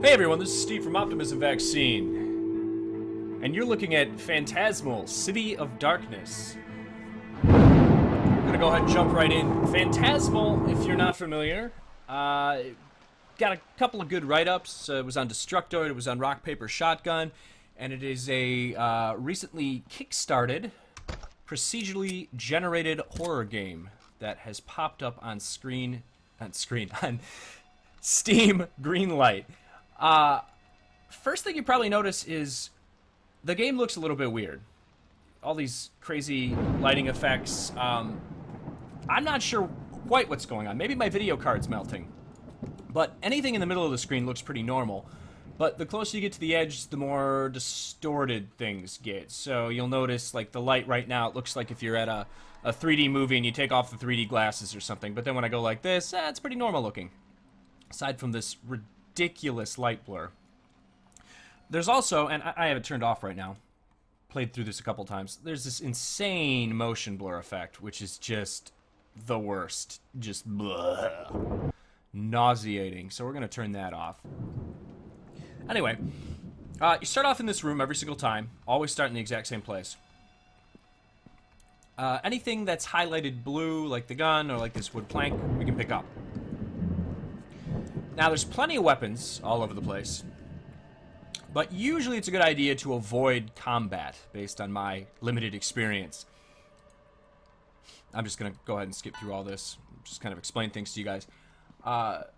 Hey everyone, this is Steve from Optimism Vaccine, and you're looking at Phantasmal, City of Darkness. I'm gonna go ahead and jump right in. Phantasmal, if you're not familiar, got a couple of good write-ups. It was on Destructoid, it was on Rock, Paper, Shotgun, and it is a recently kickstarted, procedurally generated horror game that has popped up on Steam Greenlight. First thing you probably notice is the game looks a little bit weird. All these crazy lighting effects. I'm not sure quite what's going on. Maybe my video card's melting. But anything in the middle of the screen looks pretty normal. But the closer you get to the edge, the more distorted things get. So you'll notice, like, the light right now, it looks like if you're at a 3D movie and you take off the 3D glasses or something. But then when I go like this, it's pretty normal looking. Aside from this ridiculous light blur. There's also, and I have it turned off right now, played through this a couple times, there's this insane motion blur effect, which is just the worst. Just bleh, nauseating. So we're going to turn that off. Anyway, you start off in this room every single time, always start in the exact same place. Anything that's highlighted blue, like the gun or like this wood plank, we can pick up. Now, there's plenty of weapons all over the place, but usually it's a good idea to avoid combat, based on my limited experience. I'm just going to go ahead and skip through all this, just kind of explain things to you guys.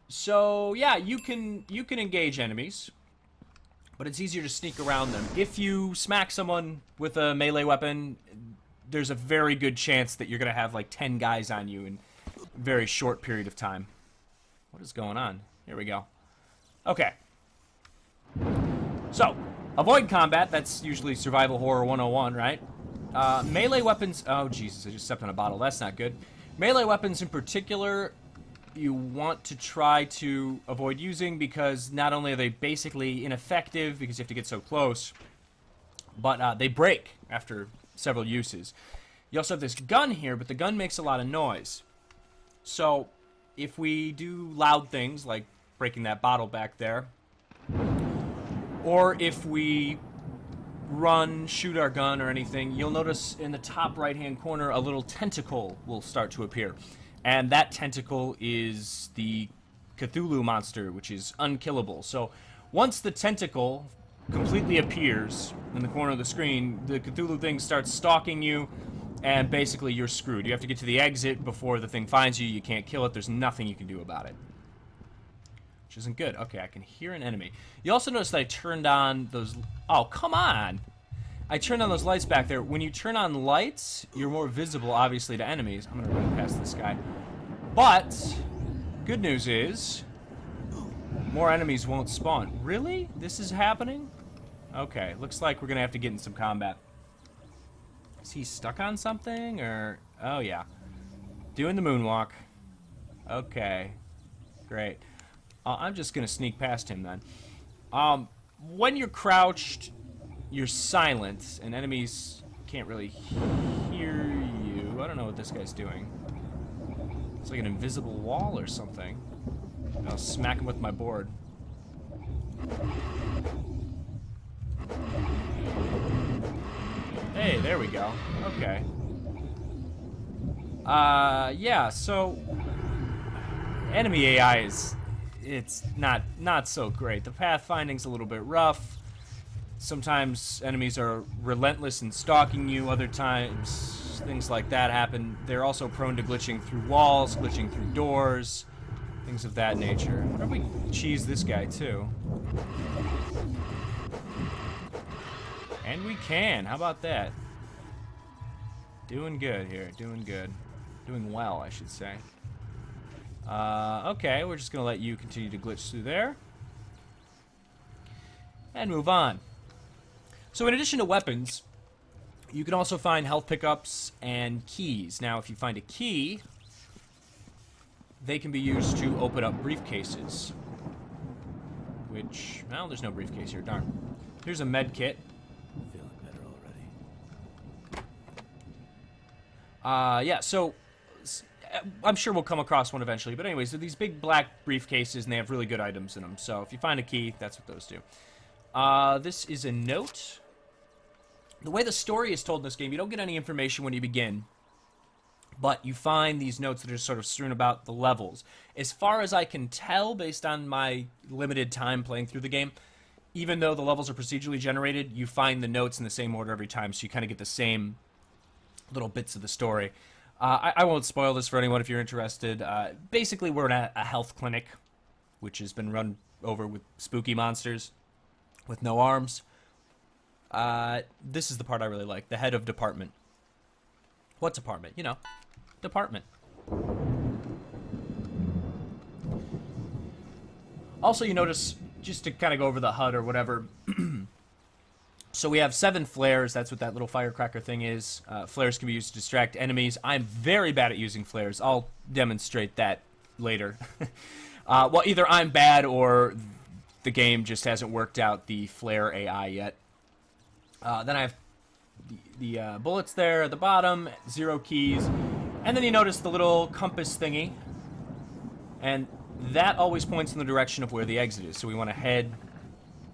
So, yeah, you can engage enemies, but it's easier to sneak around them. If you smack someone with a melee weapon, there's a very good chance that you're going to have like 10 guys on you in a very short period of time. What is going on? Here we go. Okay. So, avoid combat. That's usually Survival Horror 101, right? Melee weapons... Oh, Jesus, I just stepped on a bottle. That's not good. Melee weapons in particular, you want to try to avoid using because not only are they basically ineffective because you have to get so close, but they break after several uses. You also have this gun here, but the gun makes a lot of noise. So, if we do loud things like breaking that bottle back there, or if we run, shoot our gun or anything, you'll notice in the top right-hand corner a little tentacle will start to appear. And that tentacle is the Cthulhu monster, which is unkillable. So once the tentacle completely appears in the corner of the screen, the Cthulhu thing starts stalking you, and basically you're screwed. You have to get to the exit before the thing finds you. You can't kill it. There's nothing you can do about it. Which isn't good. Okay, I can hear an enemy. You also notice that I turned on those... Oh, come on! I turned on those lights back there. When you turn on lights, you're more visible, obviously, to enemies. I'm going to run past this guy. But, good news is, more enemies won't spawn. Really? This is happening? Okay, looks like we're going to have to get in some combat. Is he stuck on something, or... Oh, yeah. Doing the moonwalk. Okay. Great. I'm just going to sneak past him, then. When you're crouched, you're silent, and enemies can't really hear you. I don't know what this guy's doing. It's like an invisible wall or something. I'll smack him with my board. Hey, there we go. Okay. Yeah, so... Enemy AI is... It's not so great. The pathfinding's a little bit rough. Sometimes enemies are relentless in stalking you. Other times, things like that happen. They're also prone to glitching through walls, glitching through doors, things of that nature. What if we cheese this guy, too? And we can. How about that? Doing good here. Doing good. Doing well, I should say. Okay, we're just going to let you continue to glitch through there. And move on. So in addition to weapons, you can also find health pickups and keys. Now, if you find a key, they can be used to open up briefcases. Which, well, there's no briefcase here, darn. Here's a med kit. Feeling better already. Yeah, so I'm sure we'll come across one eventually. But anyways, they're these big black briefcases, and they have really good items in them. So if you find a key, that's what those do. This is a note. The way the story is told in this game, you don't get any information when you begin. But you find these notes that are sort of strewn about the levels. As far as I can tell, based on my limited time playing through the game, even though the levels are procedurally generated, you find the notes in the same order every time, so you kind of get the same little bits of the story. I won't spoil this for anyone if you're interested. Basically, we're in a health clinic, which has been run over with spooky monsters with no arms. This is the part I really like. The head of department. What department? You know, department. Also, you notice, just to kind of go over the HUD or whatever, so we have 7 flares. That's what that little firecracker thing is. Flares can be used to distract enemies. I'm very bad at using flares. I'll demonstrate that later. Well, either I'm bad or the game just hasn't worked out the flare AI yet. Then I have the bullets there at the bottom, 0 keys. And then you notice the little compass thingy. And that always points in the direction of where the exit is. So we want to head,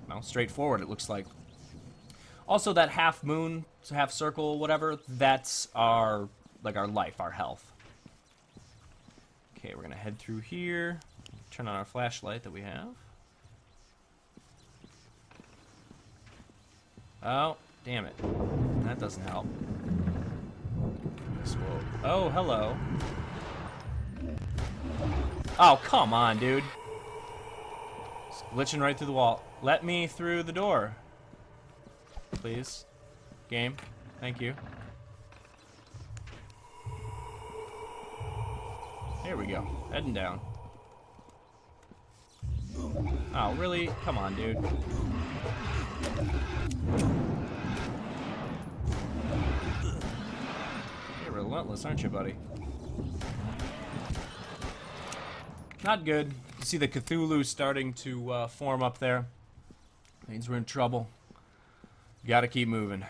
well, straight forward, it looks like. Also, that half moon, half circle, whatever, that's our, like, our life, our health. Okay, we're going to head through here. Turn on our flashlight that we have. Oh, damn it. That doesn't help. Whoa. Oh, hello. Oh, come on, dude. It's glitching right through the wall. Let me through the door. Please. Game. Thank you. Here we go. Heading down. Oh, really? Come on, dude. You're relentless, aren't you, buddy? Not good. You see the Cthulhu starting to form up there. Means we're in trouble. Gotta keep moving.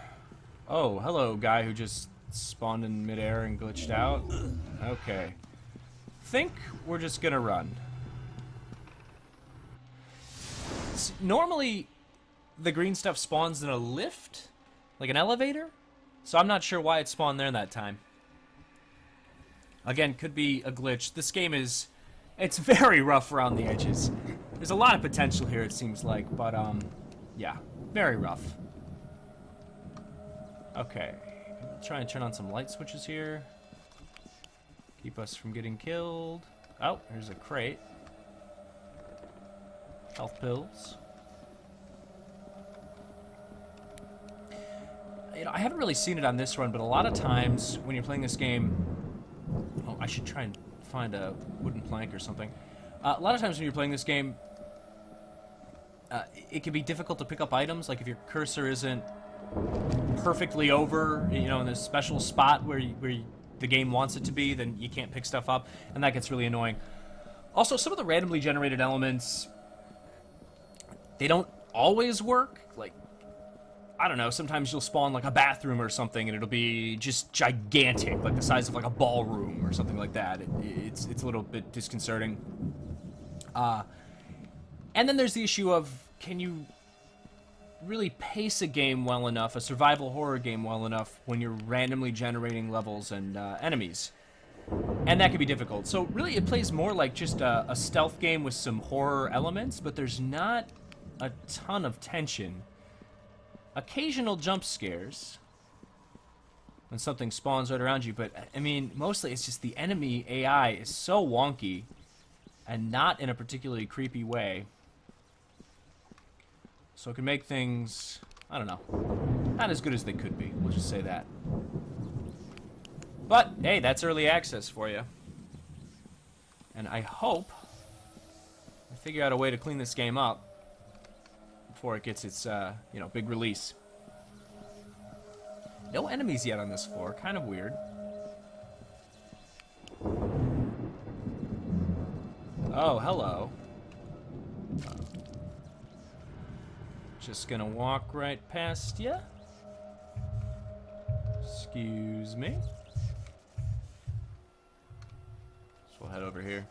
Oh, hello, guy who just spawned in midair and glitched out. Okay. Think we're just gonna run. Normally, the green stuff spawns in a lift, like an elevator. So I'm not sure why it spawned there that time. Again, could be a glitch. This game is, it's very rough around the edges. There's a lot of potential here, it seems like, but yeah, very rough. Okay, try and turn on some light switches here. Keep us from getting killed. Oh, there's a crate. Health pills. You know, I haven't really seen it on this run, but a lot of times when you're playing this game... Oh, I should try and find a wooden plank or something. A lot of times when you're playing this game, it can be difficult to pick up items. Like if your cursor isn't perfectly over, you know, in this special spot where the game wants it to be, then you can't pick stuff up, and that gets really annoying. Also, some of the randomly generated elements, they don't always work. Like, I don't know, sometimes you'll spawn like a bathroom or something and it'll be just gigantic, like the size of like a ballroom or something like that. It's a little bit disconcerting. And then there's the issue of, can you really pace a game well enough, a survival horror game well enough, when you're randomly generating levels and enemies? And that can be difficult. So really it plays more like just a stealth game with some horror elements, but there's not a ton of tension. Occasional jump scares when something spawns right around you, but I mean, mostly it's just the enemy AI is so wonky and not in a particularly creepy way. So it can make things, I don't know, not as good as they could be. We'll just say that. But, hey, that's early access for you. And I hope I figure out a way to clean this game up before it gets its, you know, big release. No enemies yet on this floor. Kind of weird. Oh, hello. Just gonna walk right past ya. Excuse me. head over here.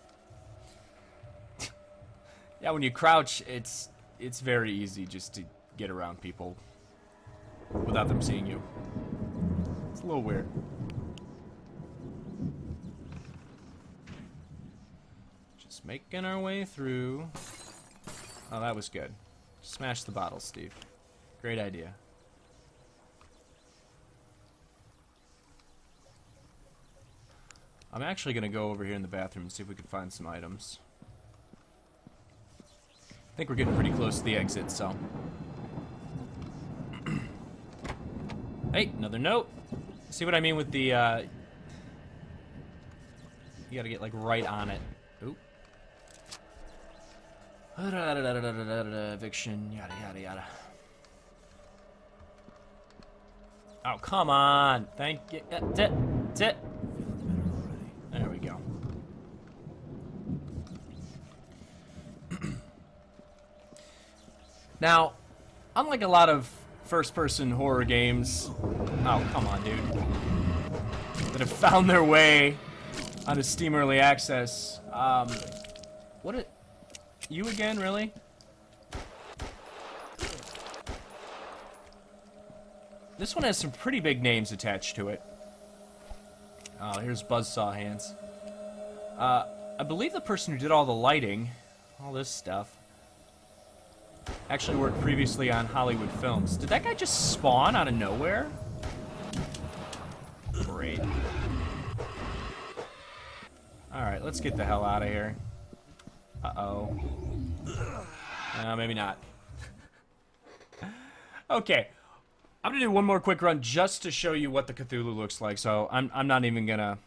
Yeah, when you crouch, it's very easy just to get around people without them seeing you. It's a little weird. Just making our way through. Oh, that was good. Smash the bottle, Steve. Great idea. I'm actually going to go over here in the bathroom and see if we can find some items. I think we're getting pretty close to the exit, so... Hey, another note. See what I mean with the, You gotta get, like, right on it. Oop. Eviction, yada, yada, yada. Oh, come on. Thank you. There we go. Now, unlike a lot of first-person horror games... Oh, come on, dude. That have found their way onto Steam Early Access. What it... You again, really? This one has some pretty big names attached to it. Oh, here's Buzzsaw Hands. I believe the person who did all the lighting, all this stuff, actually worked previously on Hollywood films. Did that guy just spawn out of nowhere? Great. Alright, let's get the hell out of here. Uh-oh. Maybe not. Okay. I'm gonna do one more quick run just to show you what the Cthulhu looks like, so I'm not even gonna...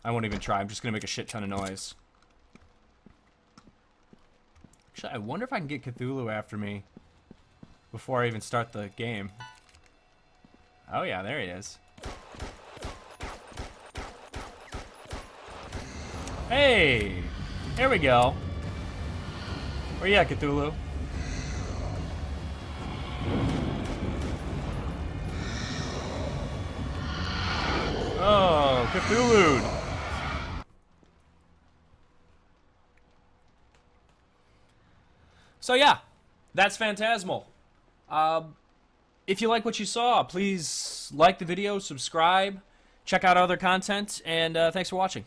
I won't even try. I'm just gonna make a shit ton of noise. Actually, I wonder if I can get Cthulhu after me before I even start the game. Oh yeah, there he is. Hey! Here we go. Where you at, Cthulhu? Oh, Cthulhu! So yeah, that's Phantasmal. If you like what you saw, please like the video, subscribe, check out other content, and thanks for watching.